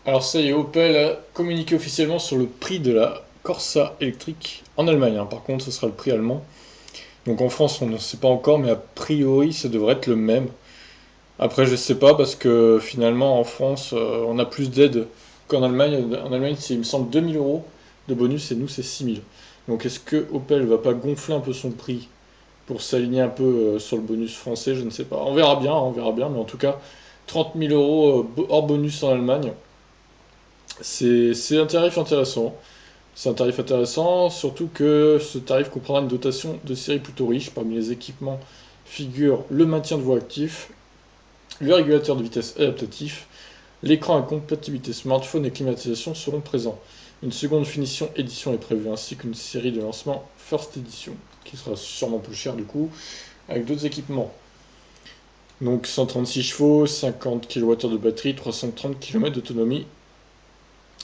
Alors ça y est, Opel a communiqué officiellement sur le prix de la Corsa électrique en Allemagne, hein. Par contre, ce sera le prix allemand. Donc en France, on ne sait pas encore, mais a priori, ça devrait être le même. Après, je sais pas parce que finalement, en France, on a plus d'aide qu'en Allemagne. En Allemagne, c'est, il me semble, 2000 euros de bonus et nous, c'est 6000. Donc est-ce que Opel va pas gonfler un peu son prix pour s'aligner un peu sur le bonus français? Je ne sais pas. On verra bien, hein, on verra bien, mais en tout cas, 30 000 euros hors bonus en Allemagne. C'est un tarif intéressant. C'est un tarif intéressant, surtout que ce tarif comprendra une dotation de série plutôt riche. Parmi les équipements figurent le maintien de voie actif, le régulateur de vitesse adaptatif, l'écran à compatibilité smartphone et climatisation seront présents. Une seconde finition édition est prévue, ainsi qu'une série de lancement First Edition, qui sera sûrement plus cher du coup, avec d'autres équipements. Donc 136 chevaux, 50 kWh de batterie, 330 km d'autonomie.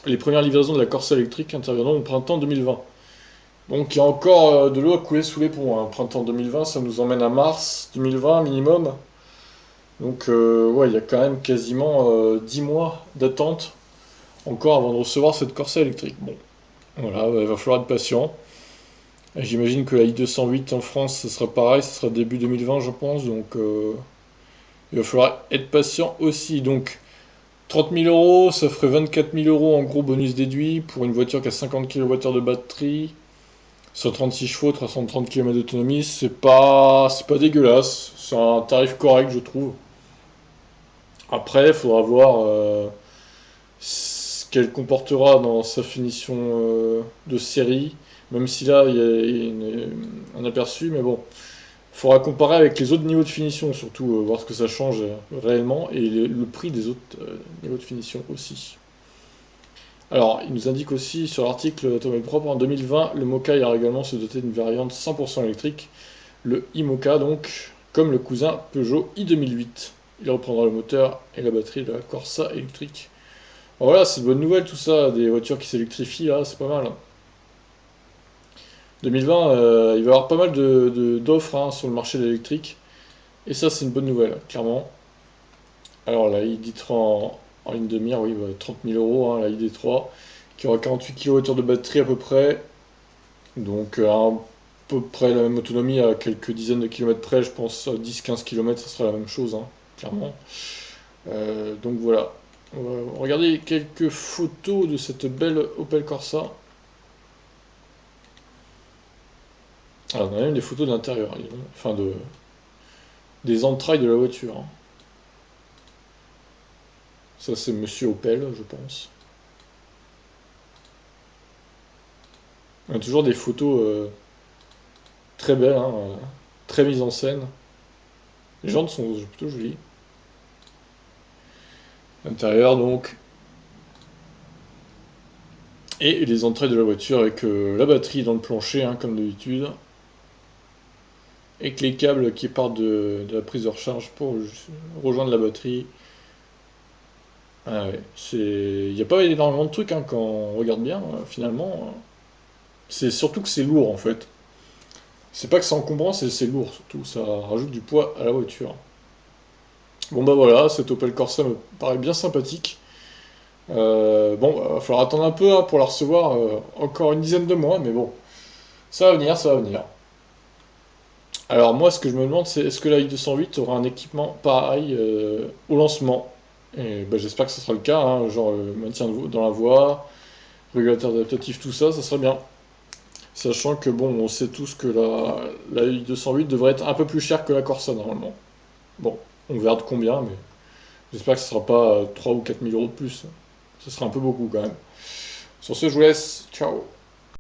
Les premières livraisons de la Corsa électrique interviendront au printemps 2020. Donc il y a encore de l'eau à couler sous les ponts, hein. Printemps 2020, ça nous emmène à mars 2020 minimum. Donc ouais, il y a quand même quasiment 10 mois d'attente encore avant de recevoir cette Corsa électrique. Bon, voilà, il va falloir être patient. J'imagine que la i208 en France, ce sera pareil, ce sera début 2020 je pense. Donc il va falloir être patient aussi. Donc 30 000 euros, ça ferait 24 000 euros en gros bonus déduit pour une voiture qui a 50 kWh de batterie. 136 chevaux, 330 km d'autonomie, c'est pas dégueulasse. C'est un tarif correct, je trouve. Après, il faudra voir ce qu'elle comportera dans sa finition de série. Même si là, il y a un aperçu, mais bon. Il faudra comparer avec les autres niveaux de finition, surtout voir ce que ça change réellement, et le prix des autres niveaux de finition aussi. Alors, il nous indique aussi sur l'article Automobile Propre, en 2020, le Moka ira également se doter d'une variante 100% électrique, le iMoka donc, comme le cousin Peugeot i2008. Il reprendra le moteur et la batterie de la Corsa électrique. Bon, voilà, c'est une bonne nouvelle tout ça, des voitures qui s'électrifient là, c'est pas mal, hein. 2020, il va y avoir pas mal d'offres hein, sur le marché de l'électrique, et ça c'est une bonne nouvelle, clairement. Alors la ID3 en ligne de mire, oui, bah, 30 000 euros, hein, la ID3, qui aura 48 kWh de batterie à peu près, donc à peu près la même autonomie à quelques dizaines de kilomètres près, je pense à 10-15 km, ça sera la même chose, hein, clairement. Donc voilà. On va regarder quelques photos de cette belle Opel Corsa. Alors, on a même des photos de l'intérieur, enfin des entrailles de la voiture, hein. Ça, c'est Monsieur Opel, je pense. On a toujours des photos très belles, hein, très mises en scène. Les jantes sont plutôt jolies. L'intérieur, donc. Et les entrailles de la voiture avec la batterie dans le plancher, hein, comme d'habitude. Avec les câbles qui partent de la prise de recharge pour rejoindre la batterie. Ah ouais, il n'y a pas énormément de trucs hein, quand on regarde bien, finalement. C'est surtout que c'est lourd en fait. C'est pas que c'est encombrant, c'est lourd surtout. Ça rajoute du poids à la voiture. Bon bah voilà, cette Opel Corsa me paraît bien sympathique. Bon, bah, va falloir attendre un peu hein, pour la recevoir, encore une dizaine de mois, mais bon, ça va venir, ça va venir. Alors moi, ce que je me demande, c'est est-ce que la i208 aura un équipement pareil au lancement? Et bah, j'espère que ce sera le cas, hein, genre maintien dans la voie, régulateur adaptatif, tout ça, ça serait bien. Sachant que bon, on sait tous que la i208 devrait être un peu plus chère que la Corsa normalement. Bon, on verra de combien, mais j'espère que ce sera pas 3 ou 4 000 euros de plus. Ce sera un peu beaucoup quand même. Sur ce, je vous laisse. Ciao.